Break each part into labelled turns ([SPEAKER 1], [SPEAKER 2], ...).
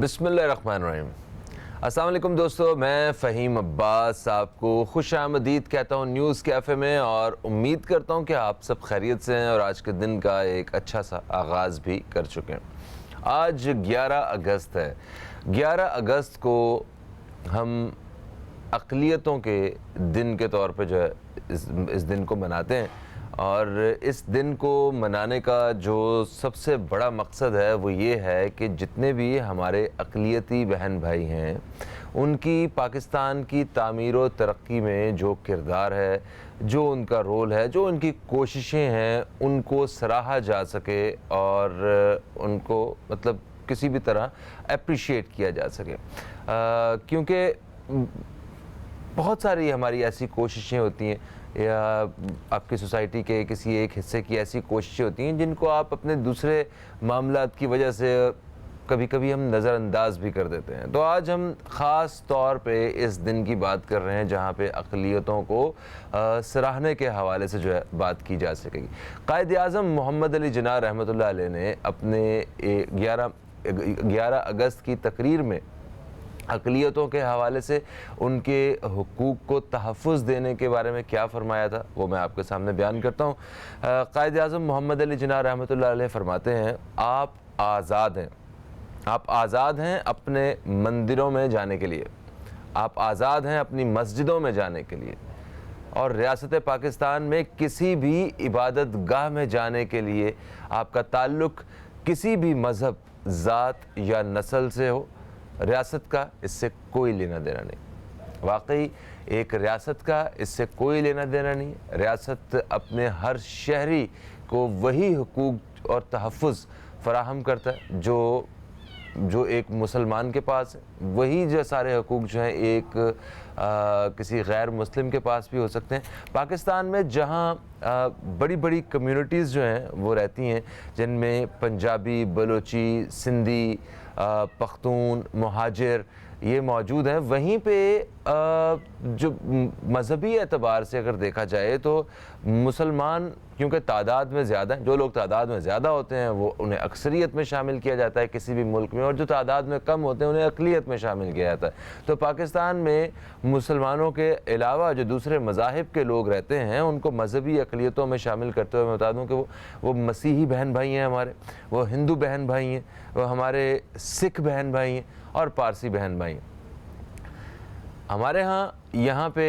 [SPEAKER 1] बिस्मिल्लाहिर्रहमानिर्रहीम। अस्सलाम वालेकुम दोस्तों, मैं फ़हीम अब्बास आपको खुशामदीद कहता हूँ न्यूज़ कैफ़े में, और उम्मीद करता हूँ कि आप सब खैरियत से हैं और आज के दिन का एक अच्छा सा आगाज़ भी कर चुके हैं। आज 11 अगस्त है। 11 अगस्त को हम अक़लियतों के दिन के तौर पे जो है इस दिन को मनाते हैं, और इस दिन को मनाने का जो सबसे बड़ा मकसद है वो ये है कि जितने भी हमारे अक़लियती बहन भाई हैं उनकी पाकिस्तान की तामीर व तरक्की में जो किरदार है, जो उनका रोल है, जो उनकी कोशिशें हैं, उनको सराहा जा सके और उनको मतलब किसी भी तरह अप्रिशिएट किया जा सके। क्योंकि बहुत सारी हमारी ऐसी कोशिशें होती हैं, या आपकी सोसाइटी के किसी एक हिस्से की ऐसी कोशिशें होती हैं जिनको आप अपने दूसरे मामलात की वजह से कभी कभी हम नज़रअंदाज भी कर देते हैं। तो आज हम ख़ास तौर पे इस दिन की बात कर रहे हैं जहाँ पे अक़लियतों को सराहने के हवाले से जो है बात की जा सकेगी। क़ायद-ए-आज़म मोहम्मद अली जिन्ना रहमतुल्लाह अलैह ने अपने 11 अगस्त की तकरीर में अक़लियतों के हवाले से उनके हुकूक़ को तहफ़्फ़ुज़ देने के बारे में क्या फ़रमाया था वो मैं आपके सामने बयान करता हूँ। क़ायद-ए-आज़म मोहम्मद अली जिन्ना रहमतुल्लाह अलैह फरमाते हैं, आप आज़ाद हैं, आप आज़ाद हैं अपने मंदिरों में जाने के लिए, आप आज़ाद हैं अपनी मस्जिदों में जाने के लिए, और रियासत पाकिस्तान में किसी भी इबादत गाह में जाने के लिए आपका ताल्लुक़ किसी भी मज़हब, ज़ात या नस्ल से हो, रियासत का इससे कोई लेना देना नहीं। वाकई एक रियासत का इससे कोई लेना देना नहीं। रियासत अपने हर शहरी को वही हुकूक और तहफ़्फ़ुज़ फ़राहम करता है जो एक मुसलमान के पास है। वही जो सारे हुकूक जो हैं एक किसी गैर मुस्लिम के पास भी हो सकते हैं। पाकिस्तान में जहाँ बड़ी बड़ी कम्युनिटीज़ जो हैं वो रहती हैं, जिनमें पंजाबी, बलोची, सिंधी, पख्तून, मुहाजिर ये मौजूद हैं, वहीं पे जो मज़हबी एतबार से अगर देखा जाए तो मुसलमान क्योंकि तादाद में ज़्यादा हैं, जो लोग तादाद में ज़्यादा होते हैं वो उन्हें अक्सरियत में शामिल किया जाता है किसी भी मुल्क में, और जो तादाद में कम होते हैं उन्हें अक़लियत में शामिल किया जाता है। तो पाकिस्तान में मुसलमानों के अलावा जो दूसरे मज़ाहिब के लोग रहते हैं उनको मज़हबी अक़लियतों में शामिल करते हुए मैं बता दूँ कि वो मसीही बहन भाई हैं हमारे, वो हिंदू बहन भाई हैं, वो हमारे सिख बहन भाई हैं और पारसी बहन भाई हैं। हमारे यहाँ पे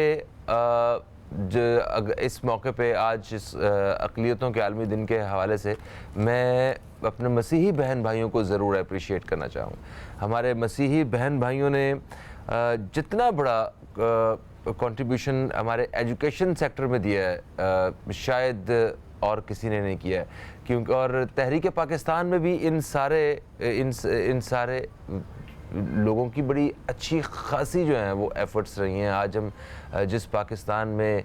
[SPEAKER 1] इस मौके पे आज इस अक़लियतों के आलमी दिन के हवाले से मैं अपने मसीही बहन भाइयों को ज़रूर अप्रिशिएट करना चाहूँगा। हमारे मसीही बहन भाइयों ने जितना बड़ा कंट्रीब्यूशन हमारे एजुकेशन सेक्टर में दिया है शायद और किसी ने नहीं किया है, क्योंकि और तहरीक पाकिस्तान में भी इन सारे लोगों की बड़ी अच्छी खासी जो हैं वो एफ़र्ट्स रही हैं। आज हम जिस पाकिस्तान में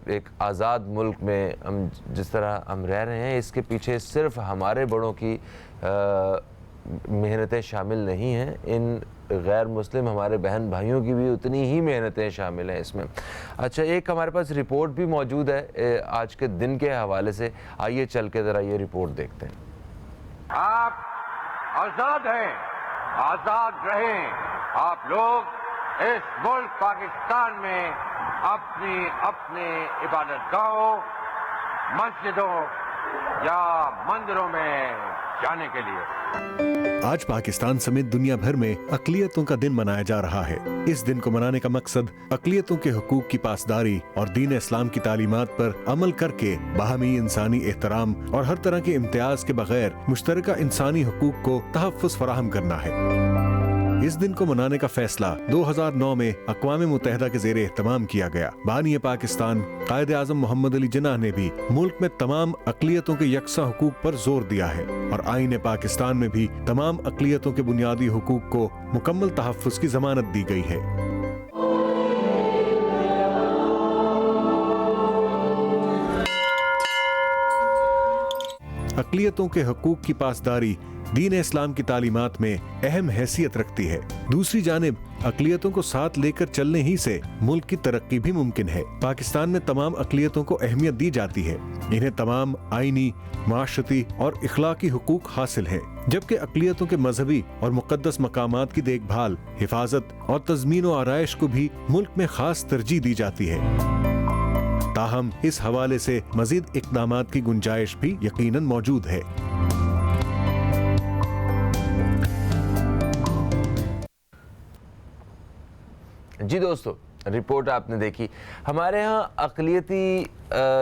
[SPEAKER 1] एक आज़ाद मुल्क में हम जिस तरह हम रह रहे हैं, इसके पीछे सिर्फ़ हमारे बड़ों की मेहनतें शामिल नहीं हैं, इन गैर मुस्लिम हमारे बहन भाइयों की भी उतनी ही मेहनतें शामिल हैं इसमें। अच्छा, एक हमारे पास रिपोर्ट भी मौजूद है आज के दिन के हवाले से, आइए चल के ज़रा ये रिपोर्ट देखते हैं।
[SPEAKER 2] आप आज़ाद हैं, आज़ाद रहें। आप लोग इस मुल्क पाकिस्तान में अपनी अपने इबादत गाहों, मस्जिदों या मंदिरों में जाने के लिए।
[SPEAKER 3] आज पाकिस्तान समेत दुनिया भर में अक़लियतों का दिन मनाया जा रहा है। इस दिन को मनाने का मकसद अक़लियतों के हुकूक की पासदारी और दीन इस्लाम की तालीमात पर अमल करके बाहमी इंसानी एहतराम और हर तरह के इम्तियाज के बगैर मुश्तरका इंसानी हुकूक को तहफ़्फ़ुज़ फराहम करना है। इस दिन को मनाने का फैसला 2009 में अक़वाम मुत्तहिदा के ज़ेरे एहतमाम किया गया। बानी पाकिस्तान क़ायद-ए-आज़म मोहम्मद अली जिन्ना ने भी मुल्क में तमाम अक़लियतों के यकसा हुकूक पर जोर दिया है, और आईन पाकिस्तान में भी तमाम अक़लियतों के बुनियादी हुकूक को मुकम्मल तहफ़्फ़ुज़ की ज़मानत दी गई है। अक़लियतों के हुकूक की पासदारी दीन इस्लाम की तालीमात में अहम हैसियत रखती है। दूसरी जानिब अक़लियतों को साथ लेकर चलने ही से मुल्क की तरक्की भी मुमकिन है। पाकिस्तान में तमाम अक़लियतों को अहमियत दी जाती है। इन्हें तमाम आईनी, माशरती और इखलाकी हुकूक हासिल हैं, जबकि अक़लियतों के मजहबी और मुक़द्दस मकामात की देखभाल, हिफाजत और तज़मीन व आराइश को भी मुल्क में खास तरजीह दी जाती है। ताहम इस हवाले से मजीद इक़दामात की गुंजाइश भी यकीनन मौजूद है।
[SPEAKER 1] जी दोस्तों, रिपोर्ट आपने देखी। हमारे यहाँ अक़लियती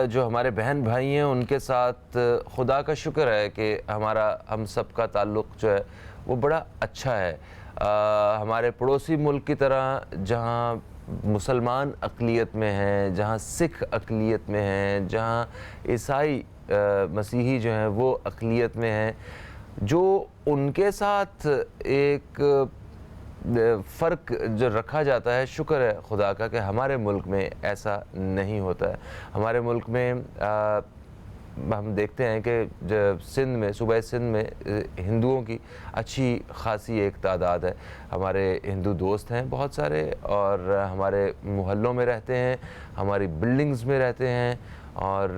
[SPEAKER 1] जो हमारे बहन भाई हैं उनके साथ खुदा का शुक्र है कि हम सब का ताल्लुक़ जो है वो बड़ा अच्छा है। हमारे पड़ोसी मुल्क की तरह जहाँ मुसलमान अक़लियत में हैं, जहाँ सिख अक़लियत में हैं, जहाँ ईसाई मसीही जो हैं वो अक़लियत में हैं, जो उनके साथ एक फ़र्क जो रखा जाता है, शुक्र है खुदा का कि हमारे मुल्क में ऐसा नहीं होता है। हमारे मुल्क में हम देखते हैं कि सिंध में, सूबे सिंध में हिंदुओं की अच्छी खासी एक तादाद है। हमारे हिंदू दोस्त हैं बहुत सारे, और हमारे मोहल्लों में रहते हैं, हमारी बिल्डिंग्स में रहते हैं, और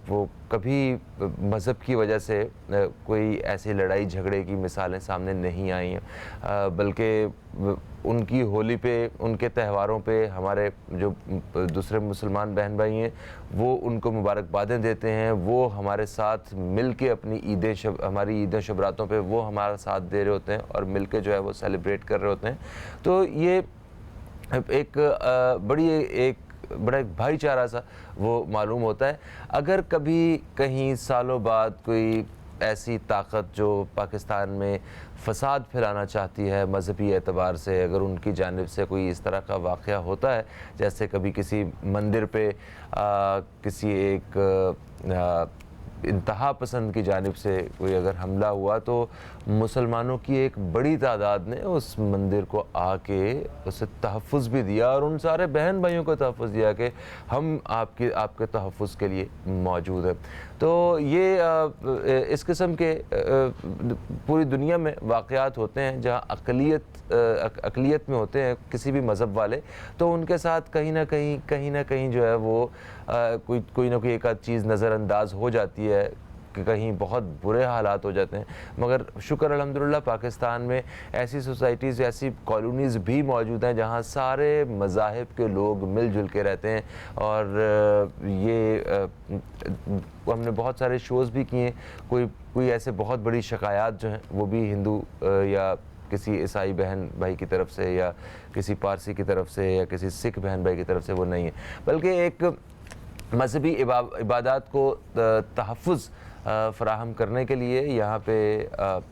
[SPEAKER 1] वो कभी मज़हब की वजह से कोई ऐसी लड़ाई झगड़े की मिसालें सामने नहीं आई हैं, बल्कि उनकी होली पे, उनके त्योहारों पे हमारे जो दूसरे मुसलमान बहन भाई हैं वो उनको मुबारकबादें देते हैं। वो हमारे साथ मिल के अपनी हमारी ईद शबरातों पे वो हमारा साथ दे रहे होते हैं और मिल के जो है वो सेलिब्रेट कर रहे होते हैं। तो ये एक बड़ा एक भाईचारा सा वो मालूम होता है। अगर कभी कहीं सालों बाद कोई ऐसी ताकत जो पाकिस्तान में फ़साद फैलाना चाहती है मजहबी एतबार से, अगर उनकी जानिब से कोई इस तरह का वाक़या होता है, जैसे कभी किसी मंदिर पे किसी एक इंतहा पसंद की जानिब से कोई अगर हमला हुआ, तो मुसलमानों की एक बड़ी तादाद ने उस मंदिर को आके उसे तहफ़्फ़ुज़ भी दिया और उन सारे बहन भाइयों को तहफ़्फ़ुज़ दिया कि हम आपके तहफ़्फ़ुज़ के लिए मौजूद है। तो ये इस किस्म के पूरी दुनिया में वाक़यात होते हैं जहाँ अक़लियत में होते हैं किसी भी मज़हब वाले, तो उनके साथ कहीं ना कहीं जो है वो कोई ना कोई एक आध चीज़ नज़रअंदाज हो जाती है, कि कहीं बहुत बुरे हालात हो जाते हैं। मगर शुक्र अल्हम्दुलिल्लाह पाकिस्तान में ऐसी सोसाइटीज़, ऐसी कॉलोनीज़ भी मौजूद हैं जहाँ सारे मज़ाहिब के लोग मिलजुल के रहते हैं। और ये हमने बहुत सारे शोज़ भी किए। कोई ऐसे बहुत बड़ी शिकायत जो हैं वो भी हिंदू या किसी ईसाई बहन भाई की तरफ से या किसी पारसी की तरफ से या किसी सिख बहन भाई की तरफ से वो नहीं है, बल्कि एक मजहबी इबादत को तहफ़्फ़ुज़ फ़राहम करने के लिए यहाँ पे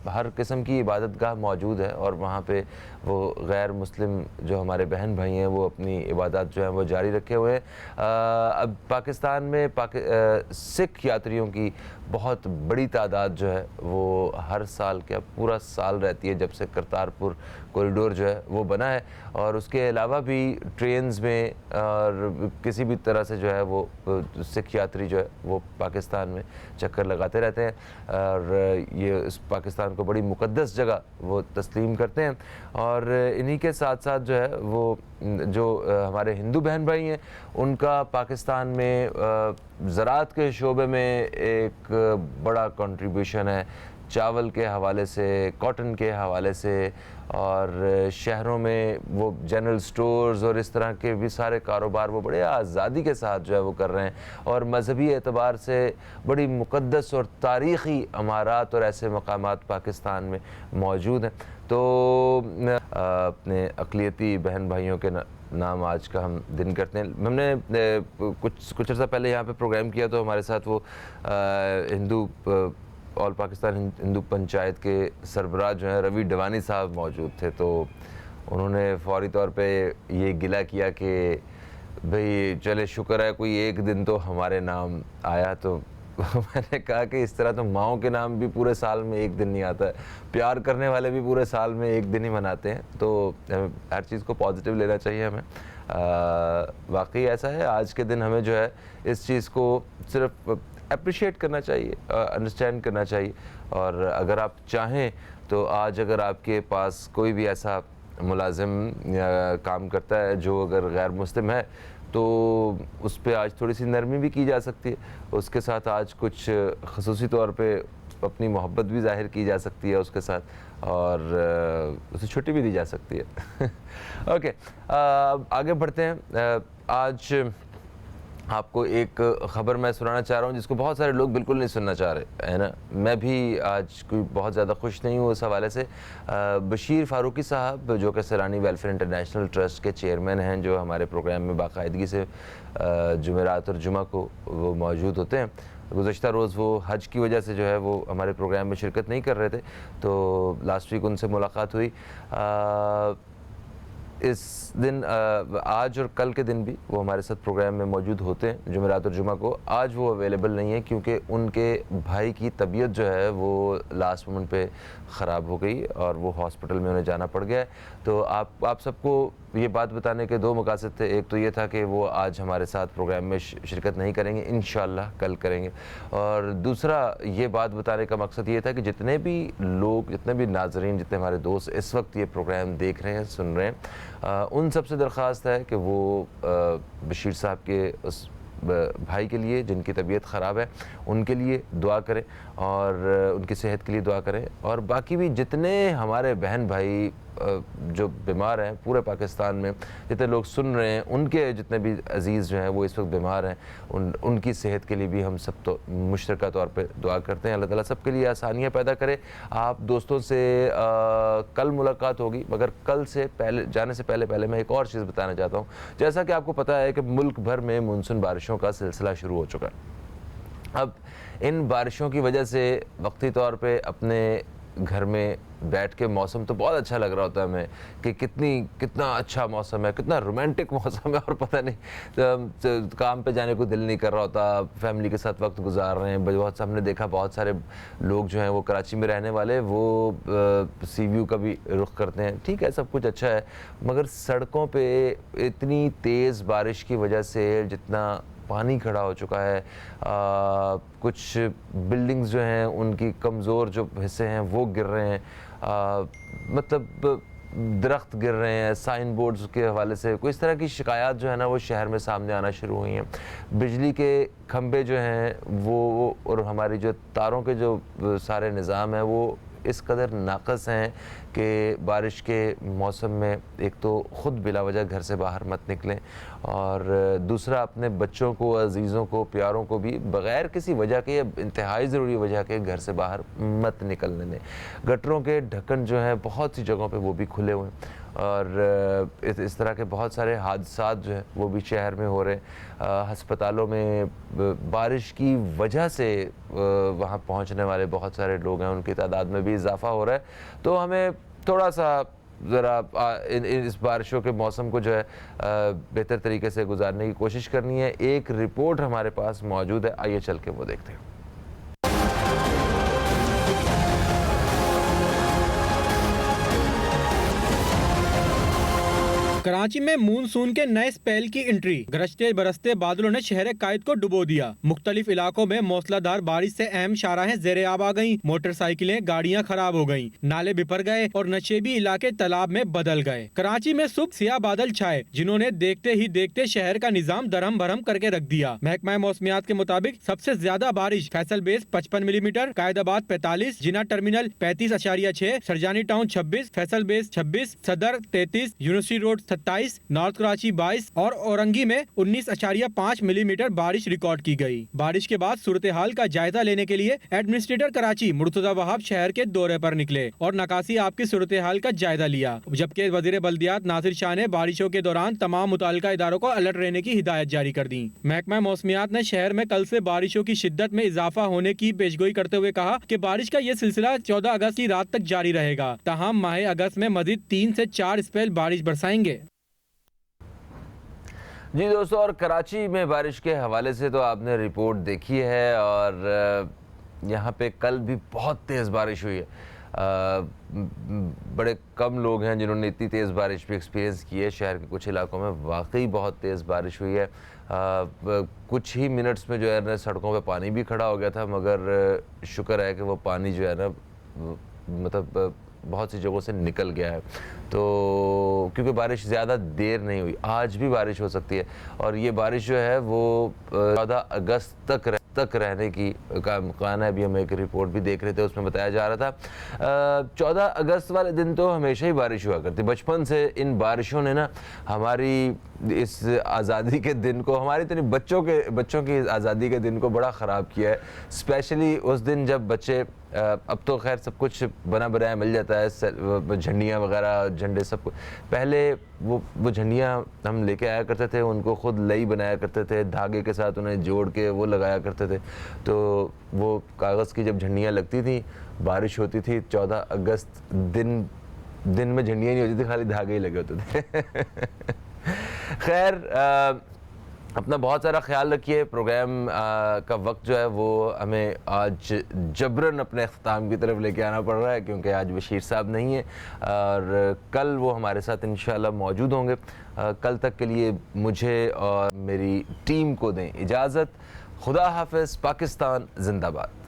[SPEAKER 1] हर किस्म की इबादत गाह मौजूद है, और वहाँ पे वो गैर मुस्लिम जो हमारे बहन भाई हैं वो अपनी इबादत जो है वो जारी रखे हुए हैं। अब पाकिस्तान में सिख यात्रियों की बहुत बड़ी तादाद जो है वो हर साल, क्या पूरा साल रहती है जब से करतारपुर कॉरिडोर जो है वो बना है, और उसके अलावा भी ट्रेन्स में और किसी भी तरह से जो है वो सिख यात्री जो है वो पाकिस्तान में चक्कर लगाते रहते हैं, और ये इस पाकिस्तान को बड़ी मुक़द्दस जगह वो तस्लीम करते हैं। और इन्हीं के साथ साथ जो है वो जो हमारे हिंदू बहन भाई हैं उनका पाकिस्तान में ज़राअत के शोबे में एक बड़ा कंट्रीब्यूशन है, चावल के हवाले से, कॉटन के हवाले से, और शहरों में वो जनरल स्टोर्स और इस तरह के भी सारे कारोबार वो बड़े आज़ादी के साथ जो है वो कर रहे हैं, और मजहबी एतबार से बड़ी मुक़द्दस और तारीख़ी अमारात और ऐसे मकामात पाकिस्तान में मौजूद हैं। तो अपने अक़लियती बहन भाइयों के नाम आज का हम दिन करते हैं। हमने कुछ अर्सा पहले यहाँ पे प्रोग्राम किया, तो हमारे साथ वो हिंदू ऑल पाकिस्तान हिंदू पंचायत के सरबराह जो हैं रवि डवानी साहब मौजूद थे। तो उन्होंने फौरी तौर पे ये गिला किया कि भाई चले शुक्र है कोई एक दिन तो हमारे नाम आया। तो मैंने कहा कि इस तरह तो माओं के नाम भी पूरे साल में एक दिन नहीं आता है, प्यार करने वाले भी पूरे साल में एक दिन ही मनाते हैं। तो हर चीज़ को पॉजिटिव लेना चाहिए हमें। वाकई ऐसा है, आज के दिन हमें जो है इस चीज़ को सिर्फ अप्रिशिएट करना चाहिए, अंडरस्टैंड करना चाहिए। और अगर आप चाहें तो आज अगर आपके पास कोई भी ऐसा मुलाजिम या काम करता है जो अगर गैर मुस्लिम है तो उस पर आज थोड़ी सी नरमी भी की जा सकती है, उसके साथ आज कुछ ख़ुसूसी तौर पे अपनी मोहब्बत भी ज़ाहिर की जा सकती है उसके साथ, और उसे छुट्टी भी दी जा सकती है। ओके, आगे बढ़ते हैं। आज आपको एक ख़बर मैं सुनाना चाह रहा हूँ जिसको बहुत सारे लोग बिल्कुल नहीं सुनना चाह रहे, है ना। मैं भी आज कोई बहुत ज़्यादा खुश नहीं हूँ उस हवाले से। बशीर फ़ारूकी साहब जो कि सैलानी वेलफेयर इंटरनेशनल ट्रस्ट के चेयरमैन हैं, जो हमारे प्रोग्राम में बाकायदगी से जुमेरात और जुमा को वो मौजूद होते हैं। गुज़श्ता रोज़ वो हज की वजह से जो है वो हमारे प्रोग्राम में शिरकत नहीं कर रहे थे, तो लास्ट वीक उनसे मुलाकात हुई। इस दिन आज और कल के दिन भी वो हमारे साथ प्रोग्राम में मौजूद होते हैं जुमेरात और जुमा को। आज वो अवेलेबल नहीं है क्योंकि उनके भाई की तबीयत जो है वो लास्ट मोमेंट पे ख़राब हो गई और वो हॉस्पिटल में उन्हें जाना पड़ गया है। तो आप सबको ये बात बताने के दो मकासद थे। एक तो ये था कि वो आज हमारे साथ प्रोग्राम में शिरकत नहीं करेंगे, इंशाअल्लाह कल करेंगे। और दूसरा ये बात बताने का मकसद ये था कि जितने भी लोग, जितने भी नाजरीन, जितने हमारे दोस्त इस वक्त ये प्रोग्राम देख रहे हैं, सुन रहे हैं, उन सबसे दरख्वास्त है कि वो बशीर साहब के उस भाई के लिए जिनकी तबीयत ख़राब है उनके लिए दुआ करें और उनकी सेहत के लिए दुआ करें। और बाकी भी जितने हमारे बहन भाई जो बीमार हैं पूरे पाकिस्तान में, जितने लोग सुन रहे हैं, उनके जितने भी अजीज़ जो हैं वो इस वक्त बीमार हैं, उनकी सेहत के लिए भी हम सब तो मुश्तरका तौर पे दुआ करते हैं। अल्लाह ताला सबके लिए आसानियाँ पैदा करे। आप दोस्तों से कल मुलाकात होगी, मगर कल से पहले, जाने से पहले मैं एक और चीज़ बताना चाहता हूँ। जैसा कि आपको पता है कि मुल्क भर में मानसून बारिशों का सिलसिला शुरू हो चुका है। अब इन बारिशों की वजह से वक्ती तौर पे अपने घर में बैठ के मौसम तो बहुत अच्छा लग रहा होता है हमें कि कितना अच्छा मौसम है, कितना रोमांटिक मौसम है, और पता नहीं तो काम पे जाने को दिल नहीं कर रहा होता, फैमिली के साथ वक्त गुजार रहे हैं। बहुत हमने देखा बहुत सारे लोग जो हैं वो कराची में रहने वाले वो सी व्यू का भी रुख करते हैं। ठीक है, सब कुछ अच्छा है, मगर सड़कों पे इतनी तेज़ बारिश की वजह से जितना पानी खड़ा हो चुका है, कुछ बिल्डिंग्स जो हैं उनकी कमज़ोर जो हिस्से हैं वो गिर रहे हैं, मतलब दरख्त गिर रहे हैं, साइन बोर्ड्स के हवाले से कोई इस तरह की शिकायत जो है ना वो शहर में सामने आना शुरू हुई हैं। बिजली के खंभे जो हैं वो और हमारी जो तारों के जो सारे निज़ाम हैं वो इस कदर नाक़स हैं कि बारिश के मौसम में एक तो ख़ुद बिला वजह घर से बाहर मत निकलें, और दूसरा अपने बच्चों को, अजीज़ों को, प्यारों को भी बग़ैर किसी वजह के, इंतहाई ज़रूरी वजह के घर से बाहर मत निकलने दें। गटरों के ढक्कन जो हैं बहुत सी जगहों पे वो भी खुले हुए हैं, और इस तरह के बहुत सारे हादसात जो हैं वो भी शहर में हो रहे हैं। हस्पतालों में बारिश की वजह से वहाँ पहुँचने वाले बहुत सारे लोग हैं, उनकी तादाद में भी इजाफ़ा हो रहा है। तो हमें थोड़ा सा ज़रा इस बारिशों के मौसम को जो है बेहतर तरीके से गुजारने की कोशिश करनी है। एक रिपोर्ट हमारे पास मौजूद है, आइए चल के वो देखते हैं।
[SPEAKER 4] कराची में मानसून के नए स्पेल की एंट्री। गरजते बरसते बादलों ने शहर कायद को डुबो दिया। मुख्तलिफ इलाकों में मौसलाधार बारिश से अहम शाहराहें ज़ेरे आब आ गयी, मोटरसाइकिलें, गाड़ियां खराब हो गयी, नाले बिफर गए और नशेबी इलाके तालाब में बदल गए। कराची में सुबह सियाह बादल छाए जिन्होंने देखते ही देखते शहर का निजाम दरहम भरम करके रख दिया। महकमा मौसमियात के मुताबिक सबसे ज्यादा बारिश Faisal base 55 millimetre, Quaidabad 45, Jinnah terminal 35.6, Surjani town 26, Faisal base 26, Saddar 33, university road 27, north Karachi 22 और औरंगी में 19.5 मिलीमीटर बारिश रिकॉर्ड की गई। बारिश के बाद सूरत हाल का जायजा लेने के लिए एडमिनिस्ट्रेटर कराची मुर्तजा वहाब शहर के दौरे पर निकले और नकासी आपकी सूरत हाल का जायजा लिया, जबकि वजीर बल्दियात नासिर शाह ने बारिशों के दौरान तमाम मुताल्लिका इदारों को अलर्ट रहने की हिदायत जारी कर दी। महकमा मौसमियात ने शहर में कल से बारिशों की शिद्दत में इजाफा होने की पेशगोई करते हुए कहा कि बारिश का ये सिलसिला 14 अगस्त की रात तक जारी रहेगा। ताहम माह अगस्त में मजीद 3 से 4 स्पेल बारिश बरसाएंगे।
[SPEAKER 1] जी दोस्तों, और कराची में बारिश के हवाले से तो आपने रिपोर्ट देखी है, और यहाँ पे कल भी बहुत तेज़ बारिश हुई है। बड़े कम लोग हैं जिन्होंने इतनी तेज़ बारिश भी एक्सपीरियंस की है। शहर के कुछ इलाकों में वाकई बहुत तेज़ बारिश हुई है। कुछ ही मिनट्स में जो है ना सड़कों पे पानी भी खड़ा हो गया था, मगर शुक्र है कि वो पानी जो है ना मतलब बहुत सी जगहों से निकल गया है। तो क्योंकि बारिश ज़्यादा देर नहीं हुई, आज भी बारिश हो सकती है और ये बारिश जो है वो 14 अगस्त तक रहने की का इम्कान है। अभी हम एक रिपोर्ट भी देख रहे थे, उसमें बताया जा रहा था 14 अगस्त वाले दिन तो हमेशा ही बारिश हुआ करती। बचपन से इन बारिशों ने ना हमारी इस आज़ादी के दिन को, हमारे इतने बच्चों की आज़ादी के दिन को बड़ा ख़राब किया है। स्पेशली उस दिन जब बच्चे, अब तो खैर सब कुछ बना बनाया मिल जाता है, झंडियाँ वगैरह, झंडे सब कुछ। पहले वो झंडियाँ हम लेके आया करते थे, उनको खुद लई बनाया करते थे, धागे के साथ उन्हें जोड़ के वो लगाया करते थे। तो वो कागज़ की जब झंडियाँ लगती थी, बारिश होती थी, 14 अगस्त दिन में झंडियाँ नहीं होती थी, खाली धागे ही लगे होते थे। खैर, अपना बहुत सारा ख्याल रखिए। प्रोग्राम का वक्त जो है वो हमें आज जबरन अपने अख्ताम की तरफ लेके आना पड़ रहा है, क्योंकि आज बशीर साहब नहीं है और कल वो हमारे साथ इंशाल्लाह मौजूद होंगे। कल तक के लिए मुझे और मेरी टीम को दें इजाज़त। खुदा हाफ़िज़। पाकिस्तान जिंदाबाद।